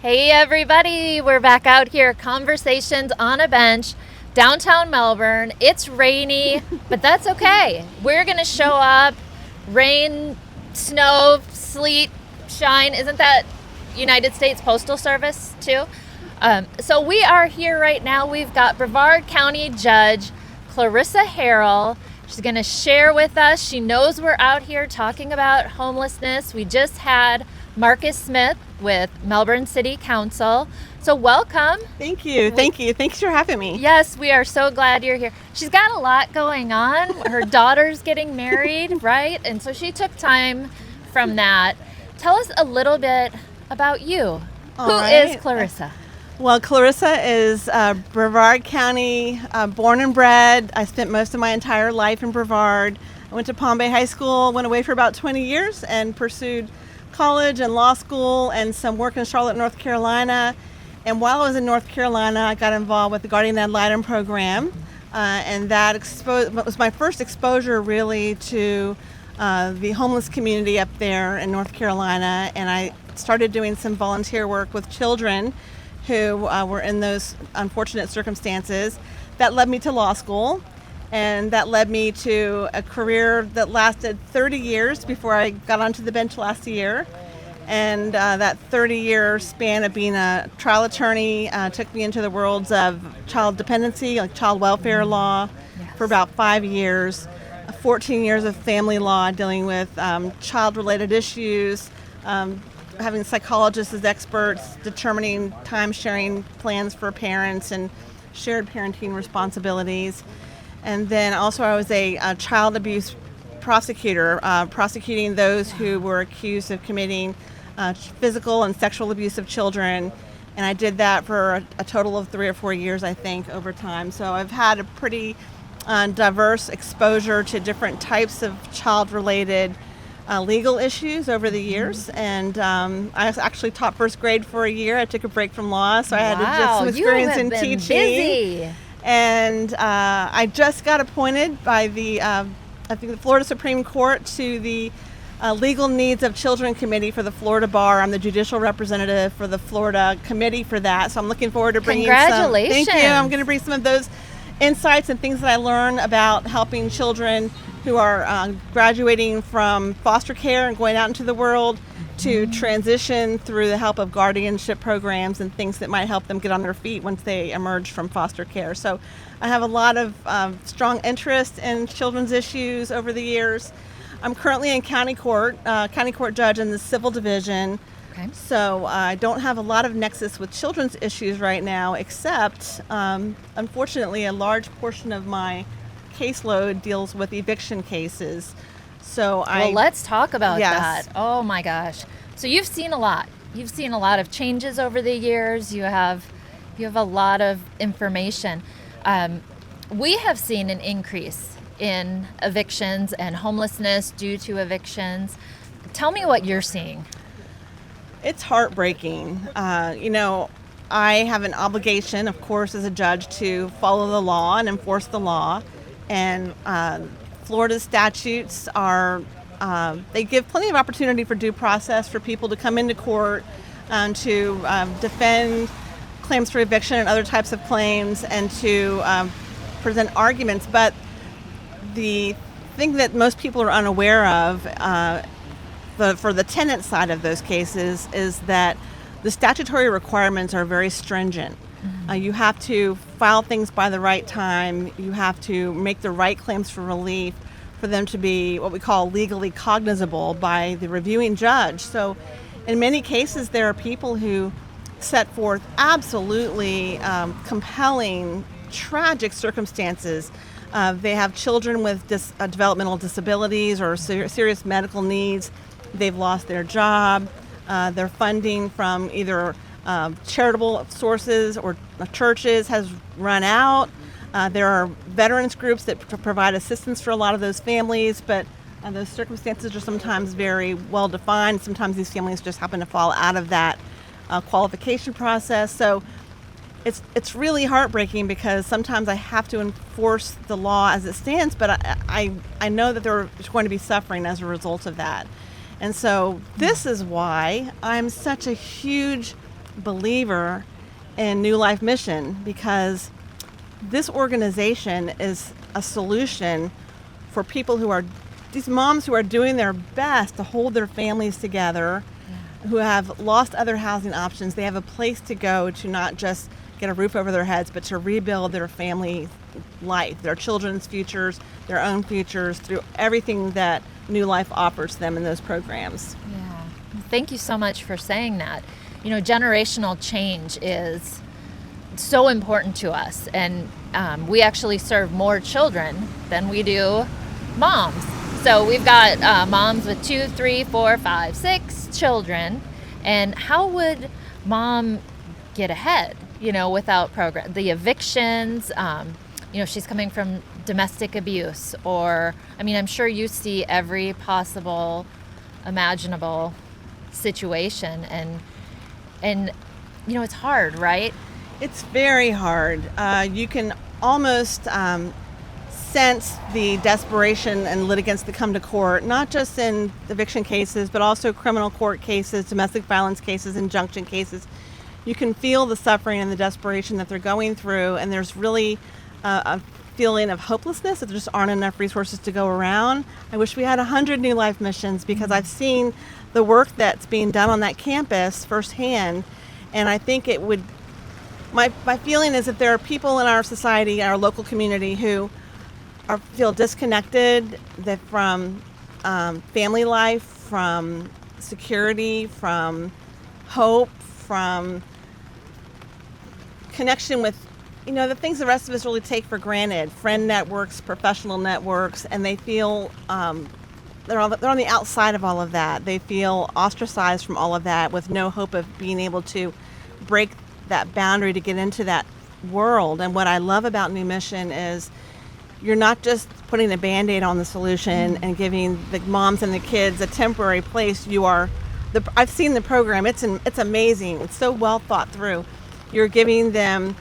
Hey everybody, we're back out here, Conversations on a Bench, downtown Melbourne. It's rainy, but that's okay. We're gonna show up, rain, snow, sleet, shine. Isn't that United States Postal Service too? So we are here right now. We've got Brevard County Judge Clarissa Harrell. She's gonna share with us. She knows we're out here talking about homelessness. We just had Marcus Smith with Melbourne City Council. So welcome. Thank you. Thanks for having me. Yes, we are so glad you're here. She's got a lot going on. Her daughter's getting married, right? And so she took time from that. Tell us a little bit about you. Who is Clarissa? Well, Clarissa is Brevard County, born and bred. I spent most of my entire life in Brevard. I went to Palm Bay High School, went away for about 20 years and pursued college and law school and some work in Charlotte, North Carolina. And while I was in North Carolina, I got involved with the Guardian Ad Litem program. And that was my first exposure really to the homeless community up there in North Carolina. And I started doing some volunteer work with children who were in those unfortunate circumstances. That led me to law school. And that led me to a career that lasted 30 years before I got onto the bench last year. And that 30-year span of being a trial attorney took me into the worlds of child dependency, like child welfare law, for about 5 years, 14 years of family law dealing with child-related issues, having psychologists as experts, determining time-sharing plans for parents and shared parenting responsibilities. And then also I was a child abuse prosecutor, prosecuting those who were accused of committing physical and sexual abuse of children. And I did that for a total of 3 or 4 years, I think, over time. So I've had a pretty diverse exposure to different types of child-related legal issues over the years. And I actually taught first grade for a year. I took a break from law, so I had to get some experience in teaching. Busy. And I just got appointed by the Florida Supreme Court to the Legal Needs of Children Committee for the Florida Bar. I'm the judicial representative for the Florida committee for that. So I'm looking forward to bringing Congratulations. Thank you. I'm going to bring some of those insights and things that I learned about helping children who are graduating from foster care and going out into the world to transition through the help of guardianship programs and things that might help them get on their feet once they emerge from foster care. So I have a lot of strong interest in children's issues over the years. I'm currently in county court judge in the civil division. Okay. So I don't have a lot of nexus with children's issues right now, except unfortunately a large portion of my caseload deals with eviction cases. Well, let's talk about Yes. that. Oh my gosh. So you've seen a lot. You've seen a lot of changes over the years. You have a lot of information. We have seen an increase in evictions and homelessness due to evictions. Tell me what you're seeing. It's heartbreaking. I have an obligation, of course, as a judge to follow the law and enforce the law. And Florida statutes they give plenty of opportunity for due process for people to come into court to defend claims for eviction and other types of claims and to present arguments. But the thing that most people are unaware of for the tenant side of those cases is that the statutory requirements are very stringent. You have to file things by the right time. You have to make the right claims for relief for them to be what we call legally cognizable by the reviewing judge. So in many cases, there are people who set forth absolutely compelling, tragic circumstances. They have children with developmental disabilities or serious medical needs. They've lost their job. Their funding from either charitable sources or churches has run out. There are veterans groups that provide assistance for a lot of those families, but those circumstances are sometimes very well defined. Sometimes these families just happen to fall out of that qualification process. So it's really heartbreaking because sometimes I have to enforce the law as it stands, but I know that there's going to be suffering as a result of that. And so this is why I'm such a huge believer in New Life Mission, because this organization is a solution for people who are, these moms who are doing their best to hold their families together, who have lost other housing options. They have a place to go to not just get a roof over their heads, but to rebuild their family life, their children's futures, their own futures, through everything that New Life offers them in those programs. Yeah. Thank you so much for saying that. You know, generational change is so important to us, and we actually serve more children than we do moms. So we've got moms with 2, 3, 4, 5, 6 children, and how would mom get ahead, you know, without the evictions? You know, she's coming from domestic abuse, or, I mean, I'm sure you see every possible imaginable situation, and you know, it's hard, right? It's very hard. You can almost sense the desperation and litigants that come to court, not just in eviction cases, but also criminal court cases, domestic violence cases, injunction cases. You can feel the suffering and the desperation that they're going through, and there's really a feeling of hopelessness that there just aren't enough resources to go around. I wish we had 100 New Life missions, because I've seen the work that's being done on that campus firsthand, and I think it would, my feeling is that there are people in our society, our local community, who feel disconnected from family life, from security, from hope, from connection with, you know, the things the rest of us really take for granted, friend networks, professional networks, and they feel they're on the outside of all of that. They feel ostracized from all of that, with no hope of being able to break that boundary to get into that world. And what I love about New Mission is you're not just putting a Band-Aid on the solution and giving the moms and the kids a temporary place. I've seen the program. It's amazing. It's so well thought through. You're giving them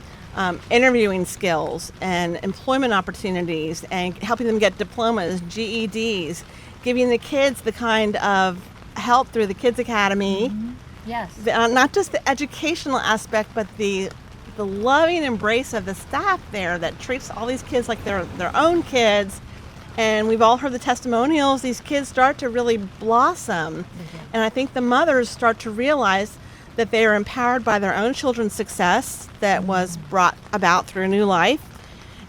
interviewing skills and employment opportunities, and helping them get diplomas, GEDs, giving the kids the kind of help through the Kids Academy. Yes. Not just the educational aspect, but the loving embrace of the staff there that treats all these kids like they're their own kids. And we've all heard the testimonials. These kids start to really blossom. And I think the mothers start to realize that they are empowered by their own children's success that was brought about through New Life.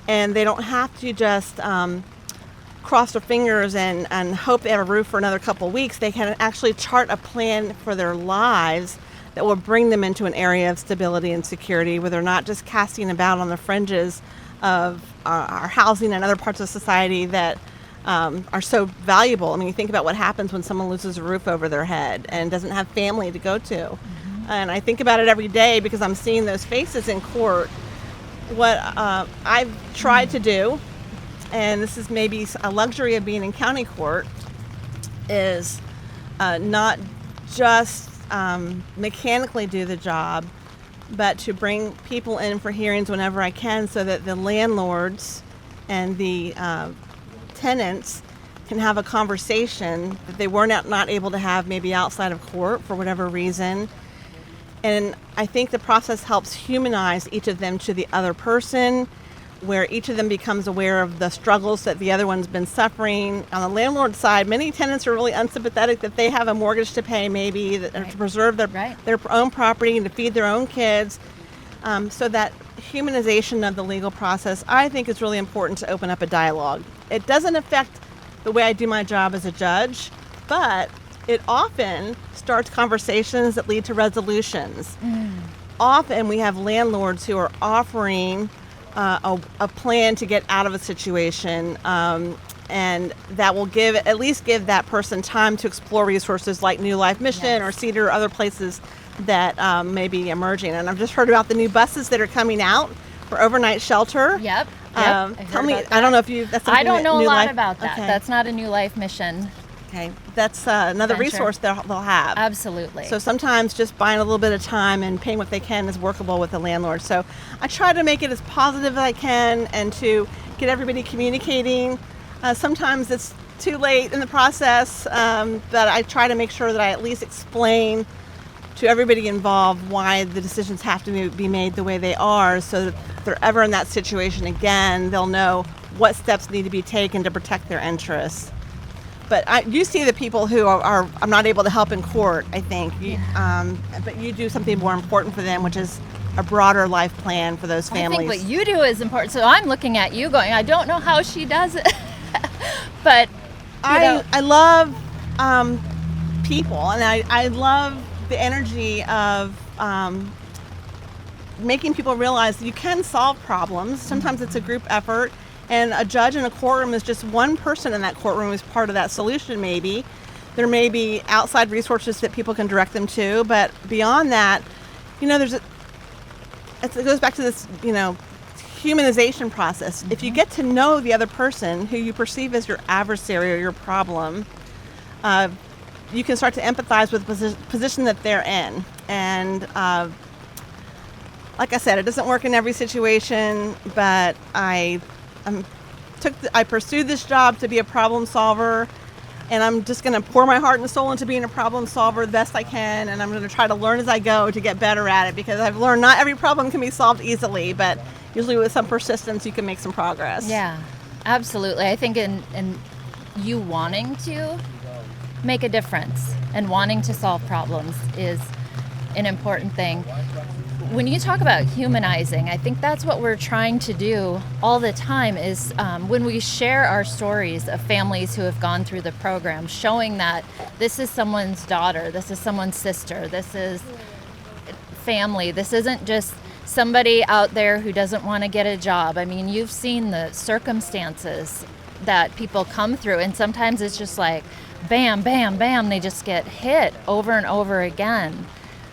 And they don't have to just cross their fingers and hope they have a roof for another couple of weeks. They can actually chart a plan for their lives that will bring them into an area of stability and security, where they're not just casting about on the fringes of our housing and other parts of society that are so valuable. I mean, you think about what happens when someone loses a roof over their head and doesn't have family to go to. And I think about it every day, because I'm seeing those faces in court. What I've tried to do, and this is maybe a luxury of being in county court, is not just mechanically do the job, but to bring people in for hearings whenever I can, so that the landlords and the tenants can have a conversation that they were not able to have maybe outside of court for whatever reason. And I think the process helps humanize each of them to the other person, where each of them becomes aware of the struggles that the other one's been suffering. On the landlord side, many tenants are really unsympathetic that they have a mortgage to pay, maybe, to preserve their own property and to feed their own kids. So that humanization of the legal process, I think, is really important to open up a dialogue. It doesn't affect the way I do my job as a judge, but it often starts conversations that lead to resolutions. Often we have landlords who are offering a plan to get out of a situation, and that will at least give that person time to explore resources like New Life Mission or Cedar or other places that may be emerging. And I've just heard about the new buses that are coming out for overnight shelter. Yep. Tell me, I don't know if you. That's I don't know a lot Life, about that. Okay. That's not a New Life Mission. Okay, that's another Venture. resource they'll have. Absolutely. So sometimes just buying a little bit of time and paying what they can is workable with the landlord. So I try to make it as positive as I can and to get everybody communicating. Sometimes it's too late in the process, but I try to make sure that I at least explain to everybody involved why the decisions have to be made the way they are, so that if they're ever in that situation again, they'll know what steps need to be taken to protect their interests. But you see the people who are I'm not able to help in court, I think. But you do something more important for them, which is a broader life plan for those families. I think what you do is important. So I'm looking at you going, I don't know how she does it. But I love people, and I love the energy of making people realize that you can solve problems. Sometimes it's a group effort, and a judge in a courtroom is just one person in that courtroom who's part of that solution. Maybe there may be outside resources that people can direct them to, but beyond that, it goes back to this, humanization process. If you get to know the other person who you perceive as your adversary or your problem, you can start to empathize with the position that they're in. And like I said, it doesn't work in every situation, but I pursued this job to be a problem solver, and I'm just going to pour my heart and soul into being a problem solver the best I can, and I'm going to try to learn as I go to get better at it, because I've learned not every problem can be solved easily, but usually with some persistence you can make some progress. Yeah, absolutely. I think in you wanting to make a difference and wanting to solve problems is an important thing. When you talk about humanizing, I think that's what we're trying to do all the time is when we share our stories of families who have gone through the program, showing that this is someone's daughter, this is someone's sister, this is family, this isn't just somebody out there who doesn't want to get a job. I mean, you've seen the circumstances that people come through, and sometimes it's just like bam, bam, bam, they just get hit over and over again.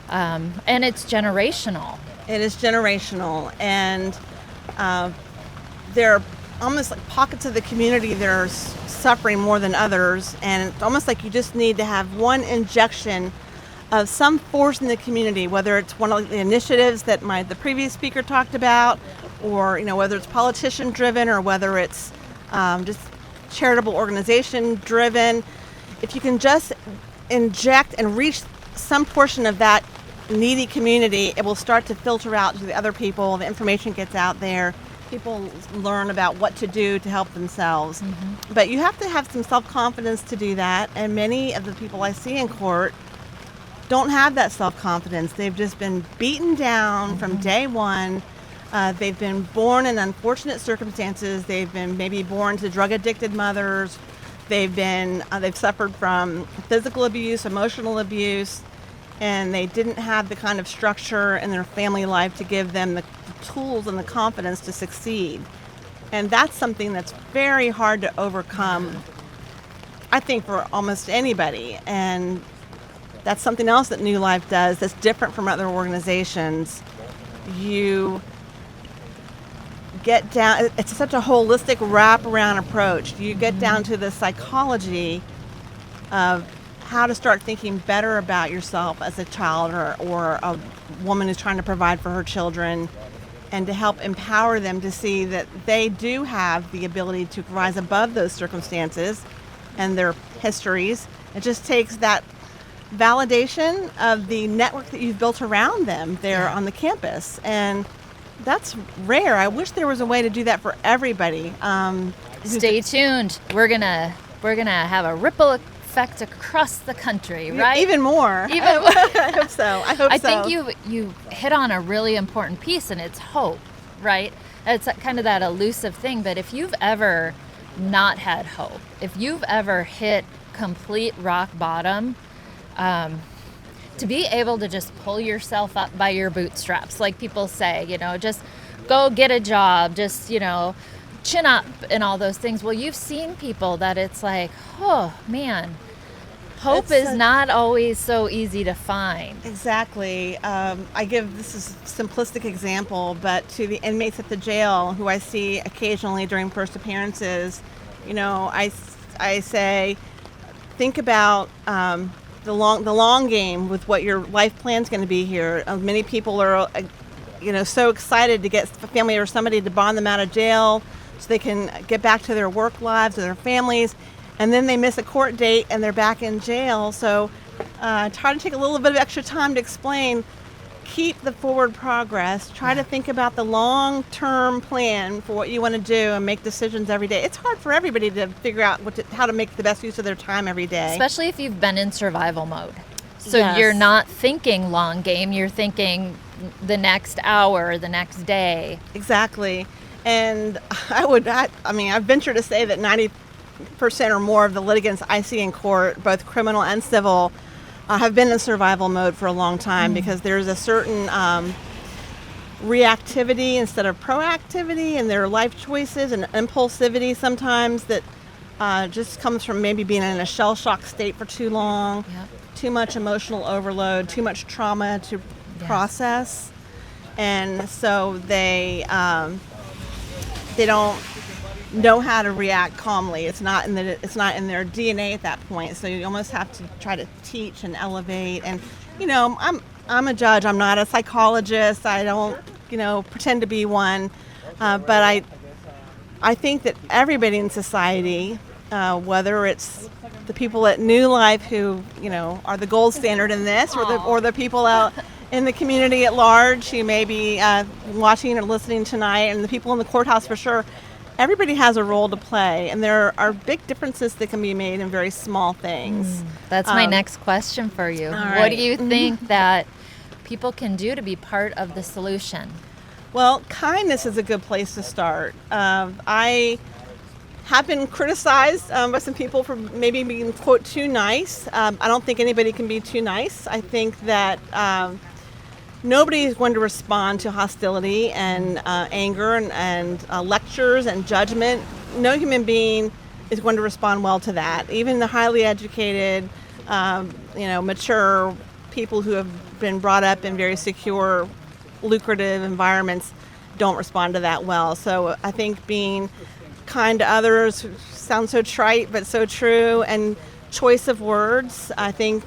And it's generational. It is generational, and there are almost like pockets of the community that are suffering more than others, and it's almost like you just need to have one injection of some force in the community, whether it's one of the initiatives that the previous speaker talked about, or whether it's politician driven or whether it's just charitable organization driven. If you can just inject and reach some portion of that needy community, it will start to filter out to the other people. The information gets out there. People learn about what to do to help themselves. Mm-hmm. But you have to have some self-confidence to do that, and many of the people I see in court don't have that self-confidence. They've just been beaten down from day one. They've been born in unfortunate circumstances. They've been maybe born to drug-addicted mothers. They've suffered from physical abuse, emotional abuse, and they didn't have the kind of structure in their family life to give them the tools and the confidence to succeed. And that's something that's very hard to overcome, I think, for almost anybody. And that's something else that New Life does that's different from other organizations. You get down, it's such a holistic wraparound approach. You get down to the psychology of how to start thinking better about yourself as a child or a woman who's trying to provide for her children, and to help empower them to see that they do have the ability to rise above those circumstances and their histories. It just takes that validation of the network that you've built around them there on the campus, and that's rare. I wish there was a way to do that for everybody. Stay tuned. We're gonna have a ripple effect across the country, right? Even more. I hope so. I think you hit on a really important piece, and it's hope, right? It's kind of that elusive thing, but if you've ever not had hope, if you've ever hit complete rock bottom, to be able to just pull yourself up by your bootstraps, like people say, just go get a job, just, chin up and all those things. Well, you've seen people that it's like, oh man, hope is not always so easy to find. Exactly. I give this is a simplistic example, but to the inmates at the jail who I see occasionally during first appearances, I say, think about the long game with what your life plan is going to be here. Many people are, so excited to get a family or somebody to bond them out of jail so they can get back to their work lives or their families, and then they miss a court date and they're back in jail. So try to take a little bit of extra time to explain, keep the forward progress, try to think about the long-term plan for what you want to do and make decisions every day. It's hard for everybody to figure out how to make the best use of their time every day. Especially if you've been in survival mode. So Yes. you're not thinking long game, you're thinking the next hour, the next day. Exactly. And I venture to say that 90% or more of the litigants I see in court, both criminal and civil, have been in survival mode for a long time because there's a certain reactivity instead of proactivity in their life choices and impulsivity sometimes that just comes from maybe being in a shell shock state for too long, too much emotional overload, too much trauma to process. And so they don't know how to react calmly. It's not in their DNA at that point. So you almost have to try to teach and elevate. And I'm a judge. I'm not a psychologist. I don't pretend to be one. But I think that everybody in society, whether it's the people at New Life who are the gold standard in this, or the people out in the community at large who may be watching or listening tonight, and the people in the courthouse for sure. Everybody has a role to play, and there are big differences that can be made in very small things. That's my next question for you. What do you think that people can do to be part of the solution? Well, kindness is a good place to start. I have been criticized by some people for maybe being, quote, too nice. I don't think anybody can be too nice. I think that nobody is going to respond to hostility and anger and lectures and judgment. No human being is going to respond well to that. Even the highly educated, mature people who have been brought up in very secure, lucrative environments don't respond to that well. So I think being kind to others sounds so trite but so true, and choice of words. I think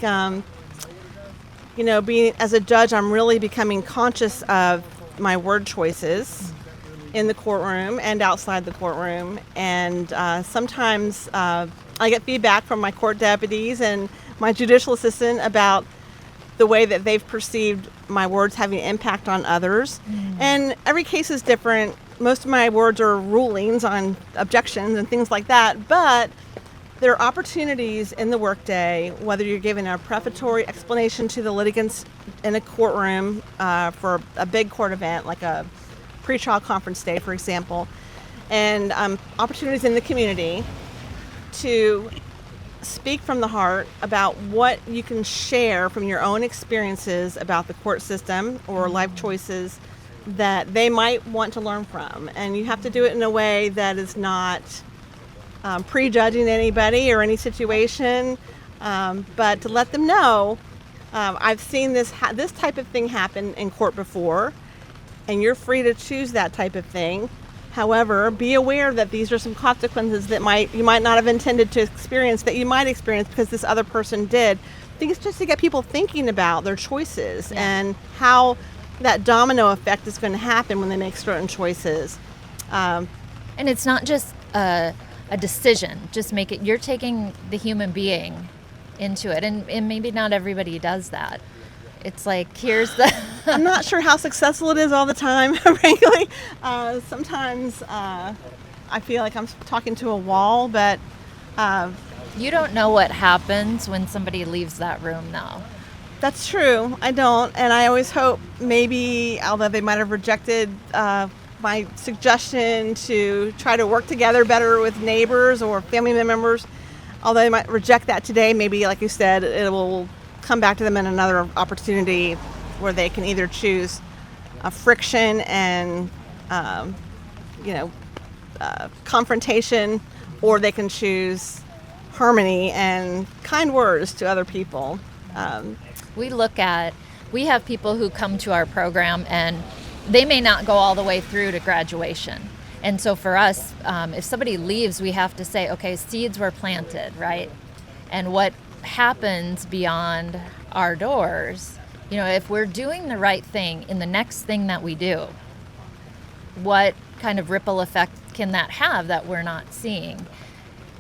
being as a judge, I'm really becoming conscious of my word choices in the courtroom and outside the courtroom. And sometimes I get feedback from my court deputies and my judicial assistant about the way that they've perceived my words having impact on others. And every case is different. Most of my words are rulings on objections and things like that, but there are opportunities in the workday, whether you're giving a prefatory explanation to the litigants in a courtroom for a big court event, like a pretrial conference day, for example, and opportunities in the community to speak from the heart about what you can share from your own experiences about the court system or life choices that they might want to learn from. And you have to do it in a way that is not prejudging anybody or any situation, but to let them know, I've seen this type of thing happen in court before, and you're free to choose that type of thing. However, be aware that these are some consequences that you might not have intended to experience, that you might experience because this other person did. I think it's just to get people thinking about their choices and how that domino effect is going to happen when they make certain choices. And it's not just a decision, just make it, you're taking the human being into it, and maybe not everybody does that. It's like, here's the I'm not sure how successful it is all the time, frankly. Sometimes I feel like I'm talking to a wall, but you don't know what happens when somebody leaves that room though. That's true. I don't, and I always hope maybe, although they might have rejected my suggestion to try to work together better with neighbors or family members, although they might reject that today, maybe, like you said, it will come back to them in another opportunity where they can either choose friction and confrontation, or they can choose harmony and kind words to other people. We have people who come to our program and they may not go all the way through to graduation. And so for us, if somebody leaves, we have to say, okay, seeds were planted, right? And what happens beyond our doors, if we're doing the right thing in the next thing that we do, what kind of ripple effect can that have that we're not seeing?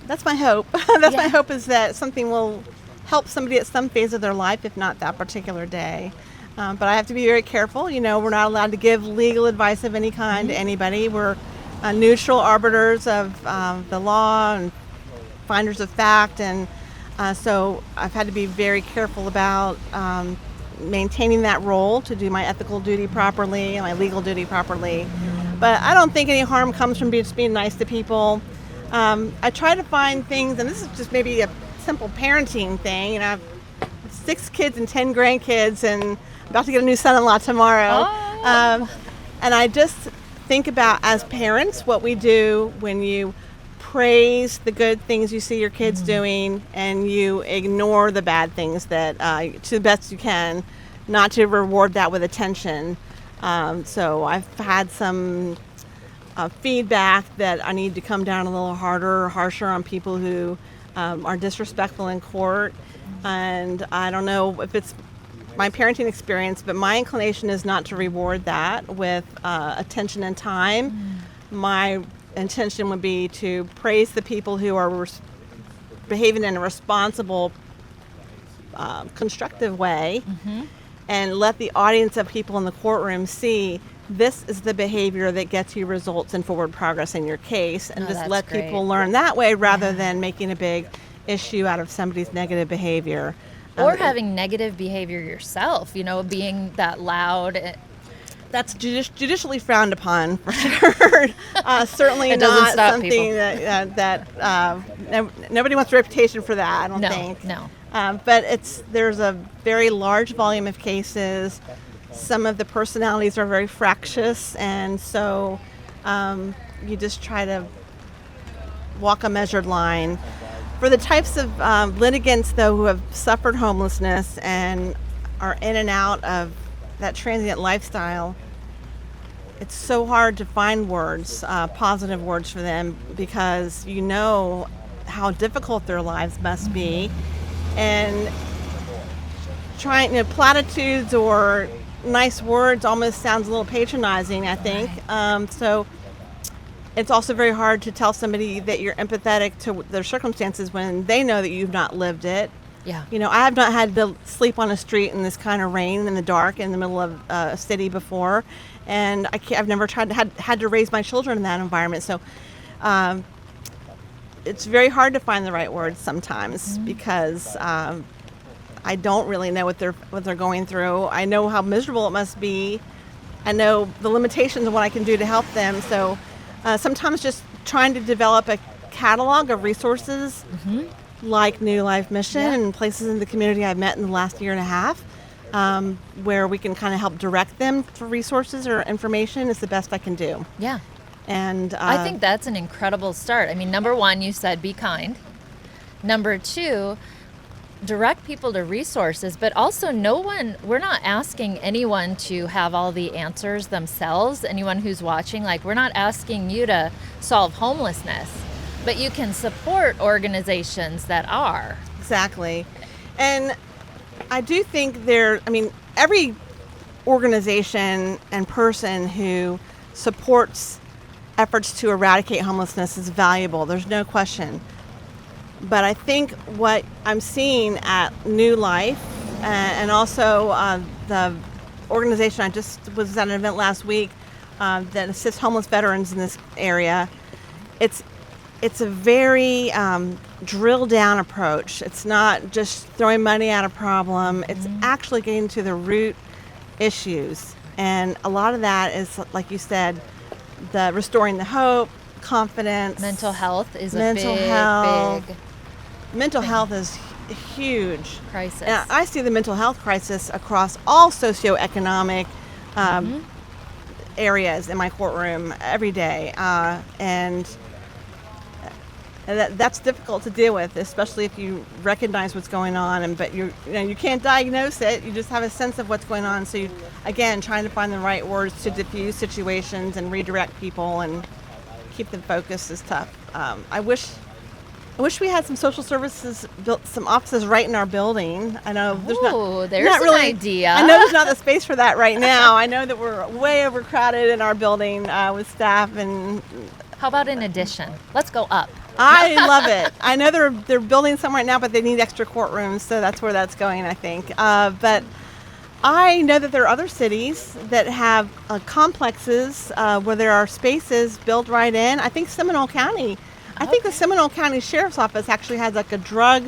That's my hope. My hope is that something will help somebody at some phase of their life, if not that particular day. But I have to be very careful. We're not allowed to give legal advice of any kind to anybody. We're neutral arbiters of the law and finders of fact, and so I've had to be very careful about maintaining that role to do my ethical duty properly and my legal duty properly. But I don't think any harm comes from just being nice to people. I try to find things, and this is just maybe a simple parenting thing. I have 6 kids and 10 grandkids, and I'm about to get a new son-in-law tomorrow. Oh. And I just think about, as parents, what we do when you praise the good things you see your kids doing and you ignore the bad things that to the best you can, not to reward that with attention. So I've had some feedback that I need to come down a little harder or harsher on people who are disrespectful in court. And I don't know if it's my parenting experience, but my inclination is not to reward that with attention and time. My intention would be to praise the people who are behaving in a responsible, constructive way, and let the audience of people in the courtroom see this is the behavior that gets you results and forward progress in your case, and just let people learn that way rather than making a big issue out of somebody's negative behavior. Or having negative behavior yourself, being that loud. That's judicially frowned upon, for sure. Certainly not something that nobody wants a reputation for that, I don't think. No. But there's a very large volume of cases. Some of the personalities are very fractious, and so you just try to walk a measured line. For the types of litigants, though, who have suffered homelessness and are in and out of that transient lifestyle, it's so hard to find words, positive words for them, because you know how difficult their lives must be. And platitudes or nice words almost sounds a little patronizing, I think. So it's also very hard to tell somebody that you're empathetic to their circumstances when they know that you've not lived it. Yeah. I have not had to sleep on a street in this kind of rain in the dark in the middle of a city before, and I've never had to raise my children in that environment. So it's very hard to find the right words sometimes because I don't really know what they're going through. I know how miserable it must be. I know the limitations of what I can do to help them. So sometimes just trying to develop a catalog of resources like New Life Mission and places in the community I've met in the last year and a half, where we can kind of help direct them for resources or information is the best I can do. Yeah. And I think that's an incredible start. I mean, number one, you said be kind. Number two, direct people to resources, but also we're not asking anyone to have all the answers themselves. Anyone who's watching, we're not asking you to solve homelessness, but you can support organizations that are. Exactly. And I do think every organization and person who supports efforts to eradicate homelessness is valuable. There's no question. But I think what I'm seeing at New Life and also the organization, I just was at an event last week that assists homeless veterans in this area, it's a very drill down approach. It's not just throwing money at a problem. It's actually getting to the root issues. And a lot of that is, like you said, the restoring the hope, confidence. Mental health is Mental health is a huge crisis. And I see the mental health crisis across all socioeconomic areas in my courtroom every day. And that's difficult to deal with, especially if you recognize what's going on, but you can't diagnose it. You just have a sense of what's going on. So again, trying to find the right words to diffuse situations and redirect people and keep them focused is tough. I wish we had some social services, built some offices right in our building. I know there's an idea. I know there's not the space for that right now. I know that we're way overcrowded in our building with staff and How about an addition? Let's go up. I love it. I know they're building some right now, but they need extra courtrooms, so that's where that's going, I think. But I know that there are other cities that have complexes where there are spaces built right in. I think Seminole County. I think the Seminole County Sheriff's Office actually has like a drug,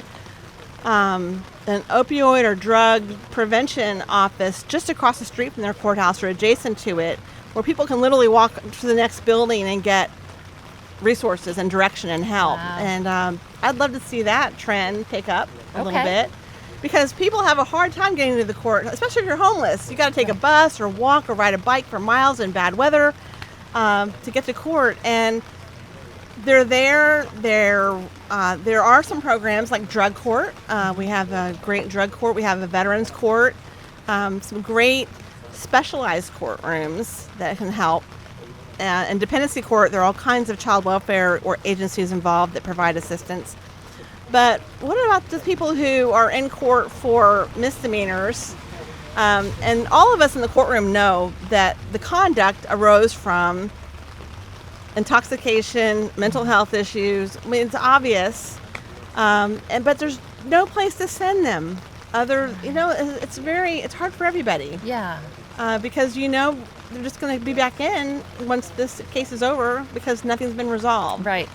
an opioid or drug prevention office just across the street from their courthouse or adjacent to it, where people can literally walk to the next building and get resources and direction and help. Wow. And I'd love to see that trend pick up a little Okay. bit, because people have a hard time getting to the court, especially if you're homeless. You got to take a bus or walk or ride a bike for miles in bad weather to get to court. And they're there. There are some programs like drug court. We have a great drug court. We have a veterans court. Some great specialized courtrooms that can help. And dependency court, there are all kinds of child welfare or agencies involved that provide assistance. But what about the people who are in court for misdemeanors? And all of us in the courtroom know that the conduct arose from intoxication, mental health issues. I mean, it's obvious. But there's no place to send them. It's hard for everybody. Yeah. Because they're just going to be back in once this case is over because nothing's been resolved. Right.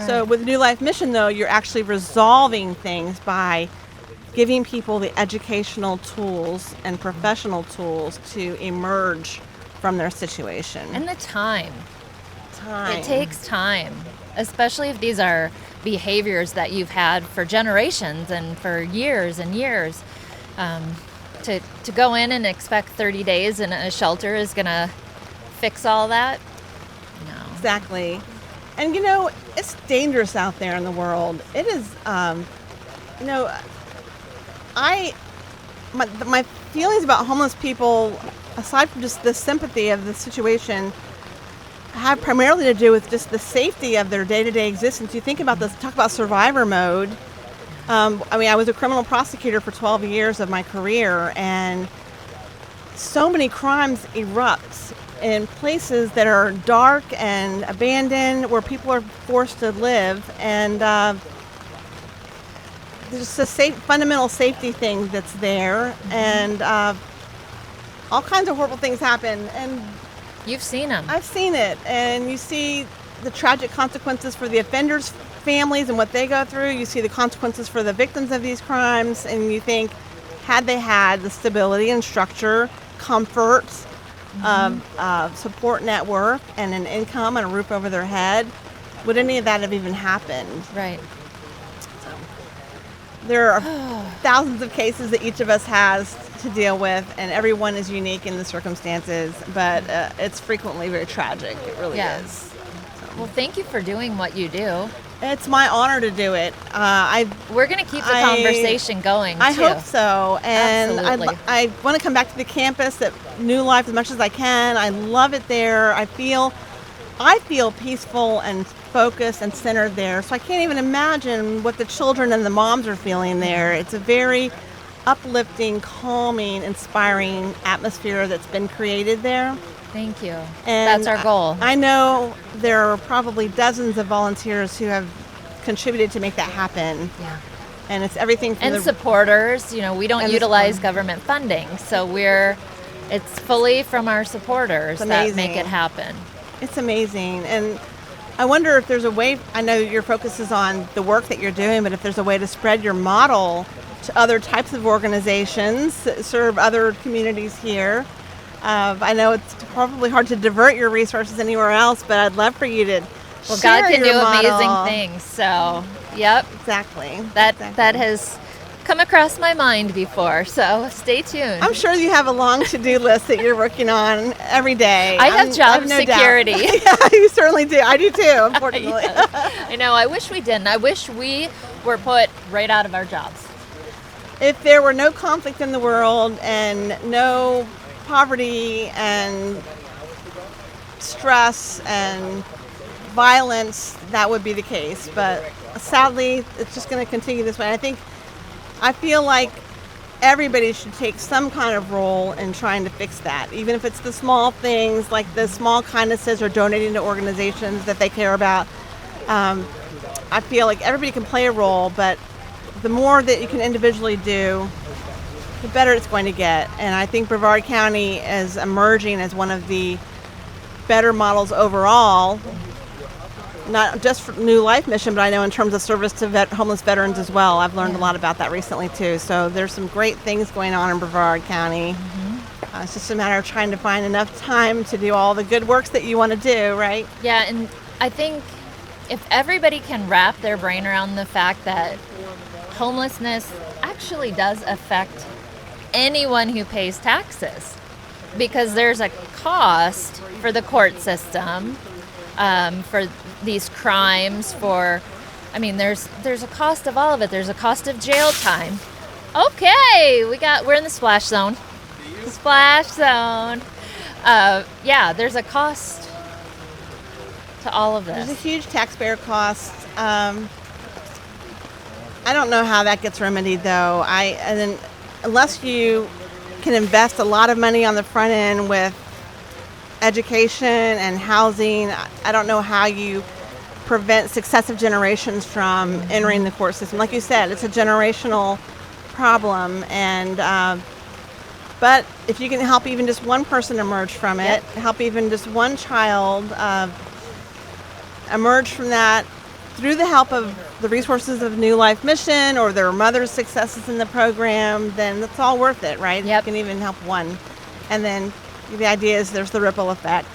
So with New Life Mission, though, you're actually resolving things by giving people the educational tools and professional tools to emerge from their situation. And the time. Time. It takes time, especially if these are behaviors that you've had for generations and for years and years. To go in and expect 30 days in a shelter is going to fix all that? No. Exactly. And, it's dangerous out there in the world. It is, my feelings about homeless people, aside from just the sympathy of the situation, have primarily to do with just the safety of their day-to-day existence. You think about this, talk about survivor mode. I was a criminal prosecutor for 12 years of my career, and so many crimes erupt in places that are dark and abandoned, where people are forced to live, and there's a fundamental safety thing that's there, and all kinds of horrible things happen. And you've seen them. I've seen it, and you see the tragic consequences for the offenders' families and what they go through. You see the consequences for the victims of these crimes, and you think, had they had the stability and structure, comfort, support network, and an income and a roof over their head, would any of that have even happened? Right. So, there are thousands of cases that each of us has to deal with, and everyone is unique in the circumstances, but it's frequently very tragic. It really is. Well, thank you for doing what you do. It's my honor to do it. We're going to keep the conversation going, too. I hope so. And Absolutely. I want to come back to the campus at New Life as much as I can. I love it there. I feel peaceful and focused and centered there. So I can't even imagine what the children and the moms are feeling there. It's a very uplifting, calming, inspiring atmosphere that's been created there. Thank you. And that's our goal. I know there are probably dozens of volunteers who have contributed to make that happen. Yeah. And it's everything from and supporters. We don't utilize government funding, so it's fully from our supporters that make it happen. It's amazing. And I wonder if there's a way, I know your focus is on the work that you're doing, but if there's a way to spread your model to other types of organizations that serve other communities here. I know it's probably hard to divert your resources anywhere else, but I'd love for you to Well, share God can your do model. amazing things. So, yep. Exactly. That has come across my mind before, so stay tuned. I'm sure you have a long to-do list that you're working on every day. I have job security. Yeah, you certainly do. I do too, unfortunately. I know. I wish we didn't. I wish we were put right out of our jobs. If there were no conflict in the world and no poverty and stress and violence, that would be the case. But sadly, it's just going to continue this way. I feel like everybody should take some kind of role in trying to fix that, even if it's the small things like the small kindnesses or donating to organizations that they care about. I feel like everybody can play a role, but the more that you can individually do, the better it's going to get. And I think Brevard County is emerging as one of the better models overall, not just for New Life mission, but I know in terms of service to homeless veterans as well. I've learned a lot about that recently too. So there's some great things going on in Brevard County. It's just a matter of trying to find enough time to do all the good works that you want to do, right? Yeah, and I think if everybody can wrap their brain around the fact that homelessness actually does affect anyone who pays taxes, because there's a cost for the court system, for these crimes, there's a cost of all of it. There's a cost of jail time. Okay, we're in the splash zone. Splash zone. There's a cost to all of this. There's a huge taxpayer cost. I don't know how that gets remedied though. Unless you can invest a lot of money on the front end with education and housing, I don't know how you prevent successive generations from entering the court system. Like you said, it's a generational problem, and but if you can help even just one person emerge from it, help even just one child emerge from that through the help of the resources of New Life Mission or their mother's successes in the program, then it's all worth it, right? Yep. You can even help one. And then the idea is there's the ripple effect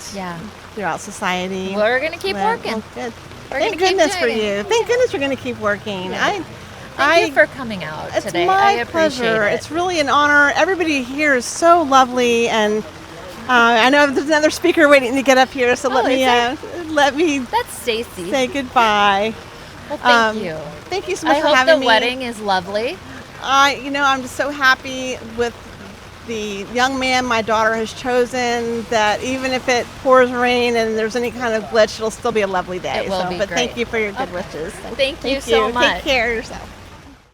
throughout society. We're going to keep working. Oh, good. Thank goodness for you. Thank goodness you're going to keep working. Yeah. Thank you for coming out today. It's my I appreciate pleasure. it. It's really an honor. Everybody here is so lovely, and I know there's another speaker waiting to get up here, so let me That's Stacy. say goodbye. Well, thank you. Thank you so much I for hope having me. the wedding is lovely. I'm just so happy with the young man my daughter has chosen, that even if it pours rain and there's any kind of glitch, it'll still be a lovely day. It will be But great. thank you for your good wishes. Thank you so much. Take care of yourself.